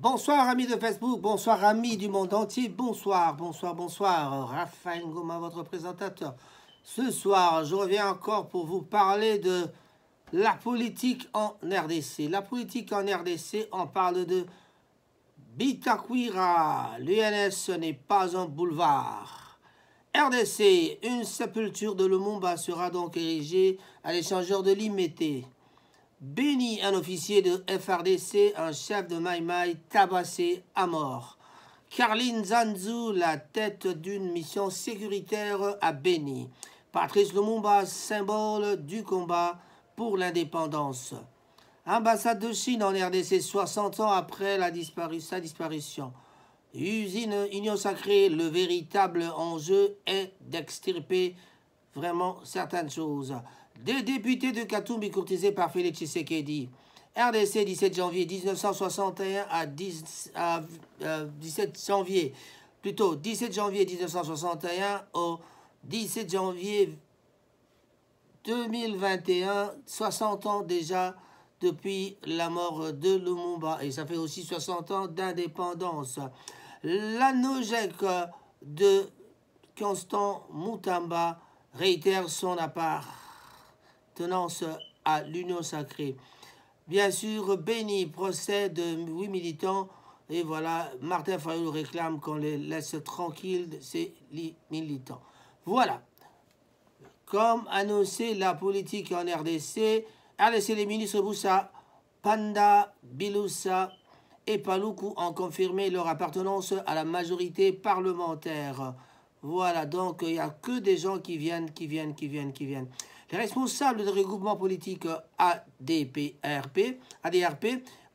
Bonsoir amis de Facebook, bonsoir amis du monde entier, bonsoir, Raphaël Ngoma, votre présentateur. Ce soir, je reviens encore pour vous parler de la politique en RDC. La politique en RDC, on parle de Bitakwira. L'UNS n'est pas un boulevard. RDC, une sépulture de Lumumba sera donc érigée à l'échangeur de Limete. Béni, un officier de FRDC, un chef de Mai Mai, tabassé à mort. Carline Zanzu, la tête d'une mission sécuritaire à Béni. Patrice Lumumba, symbole du combat pour l'indépendance. Ambassade de Chine en RDC 60 ans après sa disparition. Usine Union Sacrée, le véritable enjeu est d'extirper vraiment certaines choses. Des députés de Katumbi courtisés par Félix Tshisekedi. RDC 17 janvier 1961 à 17 janvier 1961 au 17 janvier 2021, 60 ans déjà depuis la mort de Lumumba et ça fait aussi 60 ans d'indépendance. L'ANOJEC de Constant Mutamba réitère son appartenance à l'Union Sacrée. Bien sûr, Béni procède de 8 militants et voilà, Martin Fayulu réclame qu'on les laisse tranquilles, ces militants. Voilà. Comme annoncé la politique en RDC, les ministres Boussa, Panda, Biloussa et Paloukou ont confirmé leur appartenance à la majorité parlementaire. Voilà, donc il n'y a que des gens qui viennent. Les responsables de regroupement politique ADRP,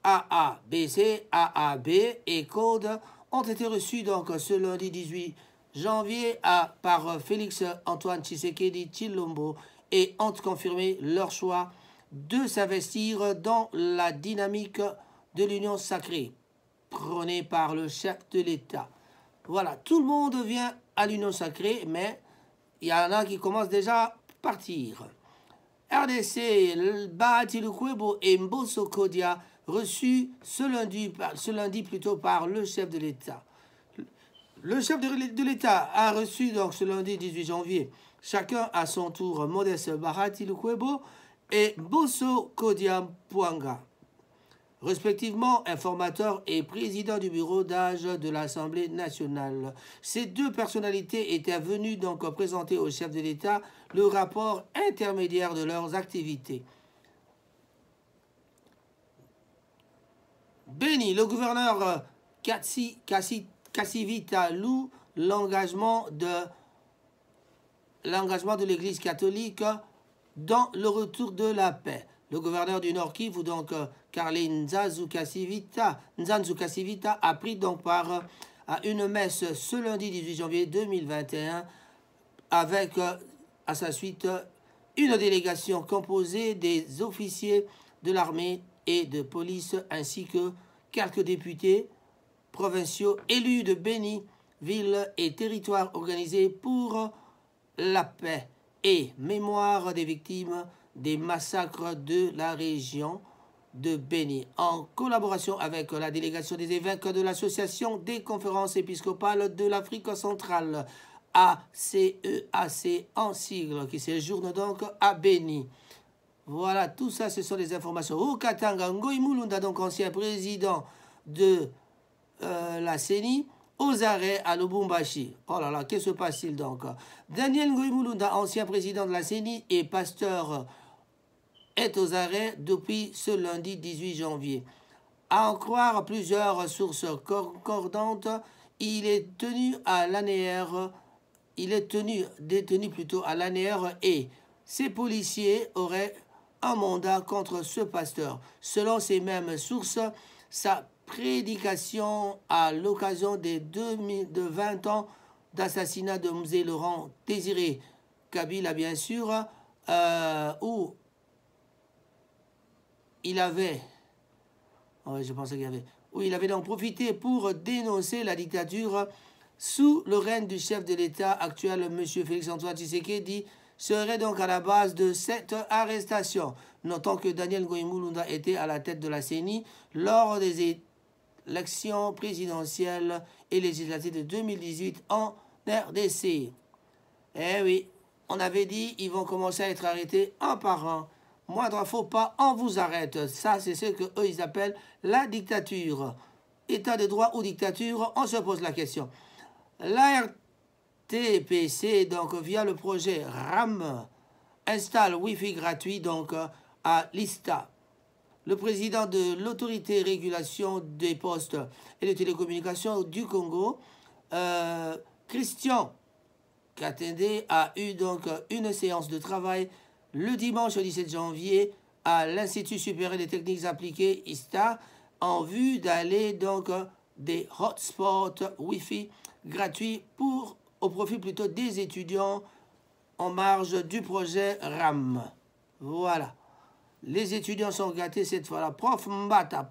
AABC, AAB et Code ont été reçus donc ce lundi 18 janvier par Félix Antoine Tshisekedi Tshilombo et ont confirmé leur choix de s'investir dans la dynamique de l'Union Sacrée prônée par le chef de l'État. Voilà, tout le monde vient à l'Union Sacrée, mais il y en a qui commencent déjà à partir. RDC, Bahati Lukwebo et Mbosso Kodia reçus ce lundi plutôt par le chef de l'État. Le chef de l'État a reçu donc ce lundi 18 janvier, chacun à son tour, Modeste Bahati Lukwebo et Mbosso Kodia Pwanga, respectivement informateur et président du bureau d'âge de l'Assemblée nationale. Ces deux personnalités étaient venues donc présenter au chef de l'État le rapport intermédiaire de leurs activités. Béni, le gouverneur Kassivita loue l'engagement de l'Église catholique dans le retour de la paix. Le gouverneur du Nord Kivu, donc Carline Nzanzu Kassivita, a pris donc part à une messe ce lundi 18 janvier 2021 avec à sa suite une délégation composée des officiers de l'armée et de police ainsi que quelques députés provinciaux élus de Béni, ville et territoire organisés pour la paix et mémoire des victimes des massacres de la région de Béni, en collaboration avec la délégation des évêques de l'Association des conférences épiscopales de l'Afrique centrale, ACEAC en sigle, qui séjourne donc à Béni. Voilà, tout ça, ce sont des informations. Au Katanga, Ngoï Mulunda, donc ancien président de la CENI, aux arrêts à Lubumbashi. Oh là là, que se passe-t-il donc? Daniel Ngoï Mulunda, ancien président de la CENI et pasteur, est aux arrêts depuis ce lundi 18 janvier. À en croire plusieurs sources concordantes, il est détenu à l'ANR et ces policiers auraient un mandat contre ce pasteur. Selon ces mêmes sources, sa prédication à l'occasion des 20 ans d'assassinat de Mzee Laurent Désiré Kabila, bien sûr, où il avait donc profité pour dénoncer la dictature sous le règne du chef de l'État actuel, M. Félix-Antoine Tshisekedi, serait donc à la base de cette arrestation. Notons que Daniel Ngoï Mulunda était à la tête de la CENI lors des l'élection présidentielle et législative de 2018 en RDC. Eh oui, on avait dit ils vont commencer à être arrêtés un par un. Moindre faux pas, on vous arrête. Ça, c'est ce qu'eux, ils appellent la dictature. État de droit ou dictature, on se pose la question. La RTPC, donc via le projet RAM, installe Wi-Fi gratuit donc à l'ISTA. Le président de l'autorité régulation des postes et des télécommunications du Congo, Christian Katende, a eu donc une séance de travail le dimanche 17 janvier à l'Institut supérieur des techniques appliquées ISTA en vue d'aller donc des hotspots Wi-Fi gratuits au profit plutôt des étudiants en marge du projet RAM. Voilà. Les étudiants sont gâtés cette fois-là. Prof Mbata.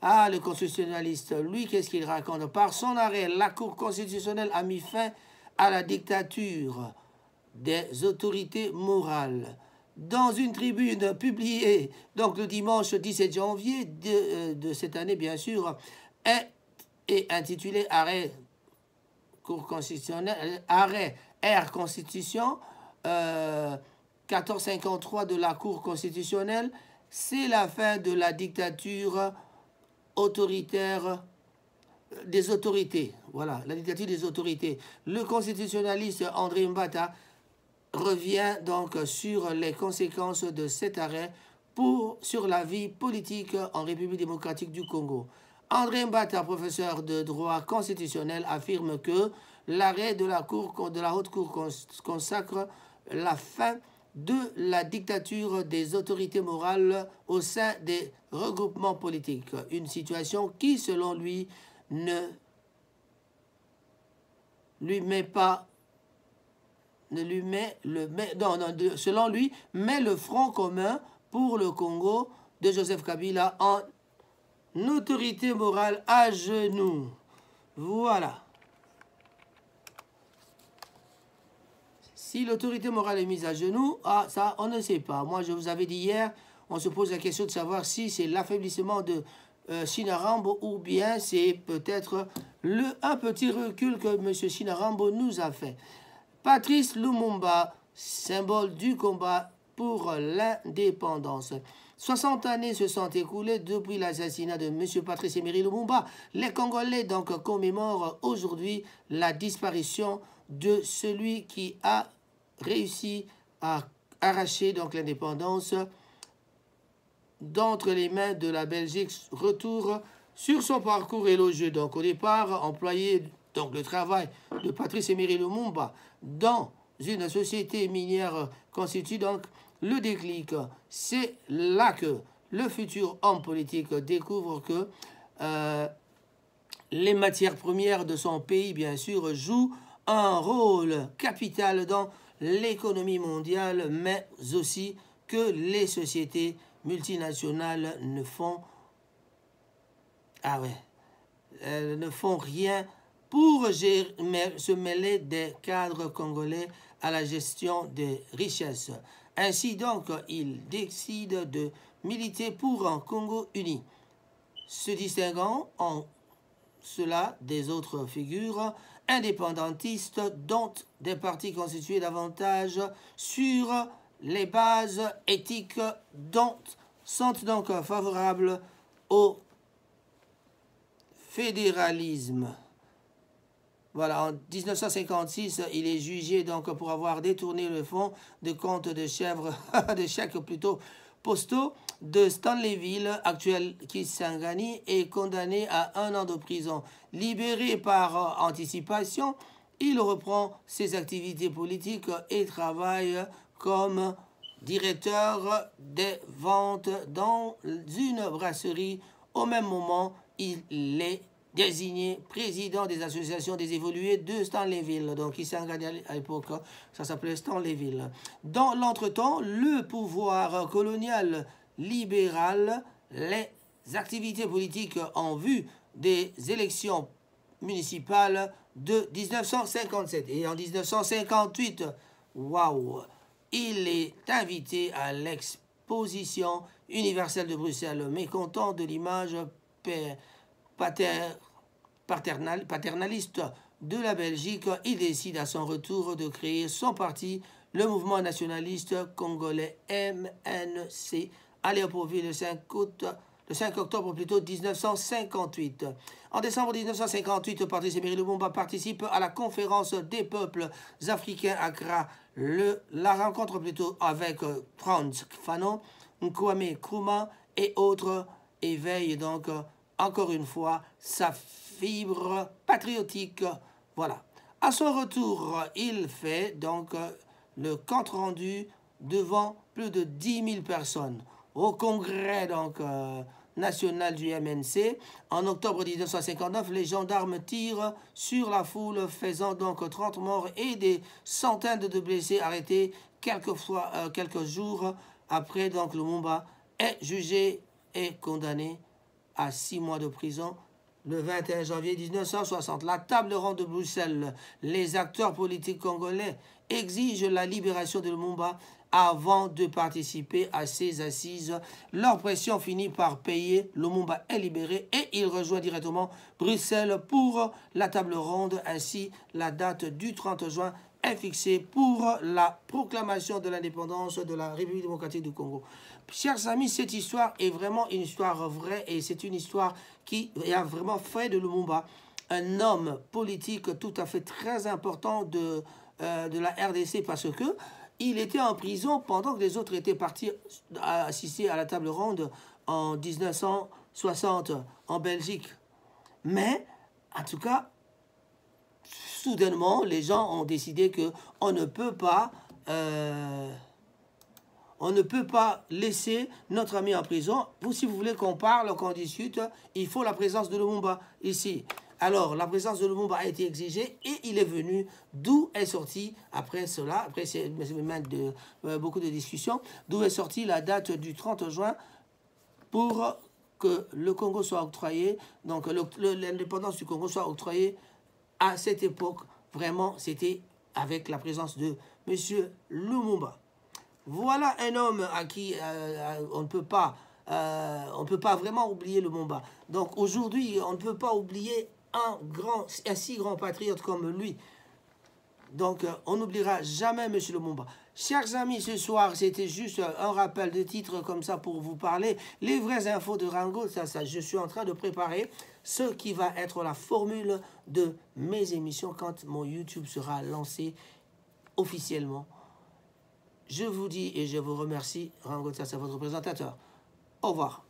Ah, le constitutionnaliste, lui, qu'est-ce qu'il raconte? Par son arrêt, la Cour constitutionnelle a mis fin à la dictature des autorités morales. Dans une tribune publiée donc le dimanche 17 janvier de cette année, bien sûr, est intitulée Arrêt Cour constitutionnelle, Arrêt R Constitution 1453 de la Cour constitutionnelle, c'est la fin de la dictature autoritaire des autorités. Voilà, la dictature des autorités. Le constitutionnaliste André Mbata revient donc sur les conséquences de cet arrêt sur la vie politique en République démocratique du Congo. André Mbata, professeur de droit constitutionnel, affirme que l'arrêt de la Haute Cour consacre la fin de la dictature des autorités morales au sein des regroupements politiques. Une situation qui, selon lui, selon lui, met le front commun pour le Congo de Joseph Kabila en autorité morale à genoux. Voilà. Si l'autorité morale est mise à genoux, ça, on ne sait pas. Moi, je vous avais dit hier, on se pose la question de savoir si c'est l'affaiblissement de Shinarambo ou bien c'est peut-être un petit recul que M. Shinarambo nous a fait. Patrice Lumumba, symbole du combat pour l'indépendance. 60 années se sont écoulées depuis l'assassinat de M. Patrice Emery Lumumba. Les Congolais donc commémorent aujourd'hui la disparition de celui qui a réussi à arracher donc l'indépendance d'entre les mains de la Belgique. Retour sur son parcours élogieux. Donc au départ, employé donc le travail de Patrice Emery Lumumba dans une société minière constitue donc le déclic. C'est là que le futur homme politique découvre que les matières premières de son pays, bien sûr, jouent un rôle capital dans l'économie mondiale, mais aussi que les sociétés multinationales ne font ne font rien pour se mêler des cadres congolais à la gestion des richesses. Ainsi donc, il décide de militer pour un Congo uni, se distinguant en cela des autres figures indépendantistes dont des partis constitués davantage sur les bases éthiques dont sont donc favorables au fédéralisme. Voilà, en 1956, il est jugé donc pour avoir détourné le fonds de compte de chèques plutôt postaux de Stanleyville, actuel Kisangani, est condamné à 1 an de prison. Libéré par anticipation, il reprend ses activités politiques et travaille comme directeur des ventes dans une brasserie. Au même moment, il est désigné président des associations des évolués de Stanleyville. Donc, il s'est engagé à l'époque, ça s'appelait Stanleyville. Dans l'entretemps, le pouvoir colonial libéral, les activités politiques en vue des élections municipales de 1957. Et en 1958, waouh, il est invité à l'exposition universelle de Bruxelles, mécontent de l'image paternaliste de la Belgique, il décide à son retour de créer son parti, le mouvement nationaliste congolais MNC, à Léopoldville le 5 octobre plutôt 1958. En décembre 1958, Patrice Emery Lumumba participe à la conférence des peuples africains à Accra. La rencontre plutôt avec Frantz Fanon, Kwame Nkrumah et autres éveille donc encore une fois sa fibre patriotique. Voilà. À son retour, il fait donc le compte rendu devant plus de 10 000 personnes au congrès donc national du MNC. En octobre 1959, les gendarmes tirent sur la foule, faisant donc 30 morts et des centaines de blessés arrêtés quelques jours après. Donc Lumumba est jugé et condamné à 6 mois de prison le 21 janvier 1960. La table ronde de Bruxelles, les acteurs politiques congolais exigent la libération de Lumumba avant de participer à ces assises. Leur pression finit par payer. Lumumba est libéré et il rejoint directement Bruxelles pour la table ronde. Ainsi, la date du 30 juin est fixée pour la proclamation de l'indépendance de la République démocratique du Congo. Chers amis, cette histoire est vraiment une histoire vraie et c'est une histoire qui a vraiment fait de Lumumba un homme politique tout à fait très important de la RDC parce que il était en prison pendant que les autres étaient partis assister à la table ronde en 1960 en Belgique. Mais, en tout cas, soudainement, les gens ont décidé qu'on ne peut pas... on ne peut pas laisser notre ami en prison. Vous, si vous voulez qu'on parle, qu'on discute, il faut la présence de Lumumba ici. Alors, la présence de Lumumba a été exigée et il est venu, d'où est sorti, après cela, après beaucoup de discussions, d'où est sortie la date du 30 juin pour que le Congo soit octroyé, donc l'indépendance du Congo soit octroyée à cette époque. Vraiment, c'était avec la présence de M. Lumumba. Voilà un homme à qui on ne peut pas vraiment oublier Lumumba. Donc aujourd'hui, on ne peut pas oublier un si grand patriote comme lui. Donc on n'oubliera jamais M. Lumumba. Chers amis, ce soir, c'était juste un rappel de titres comme ça pour vous parler. Les vraies infos de Rango, ça, je suis en train de préparer ce qui va être la formule de mes émissions quand mon YouTube sera lancé officiellement. Je vous dis et je vous remercie. Rango, ça c'est votre présentateur. Au revoir.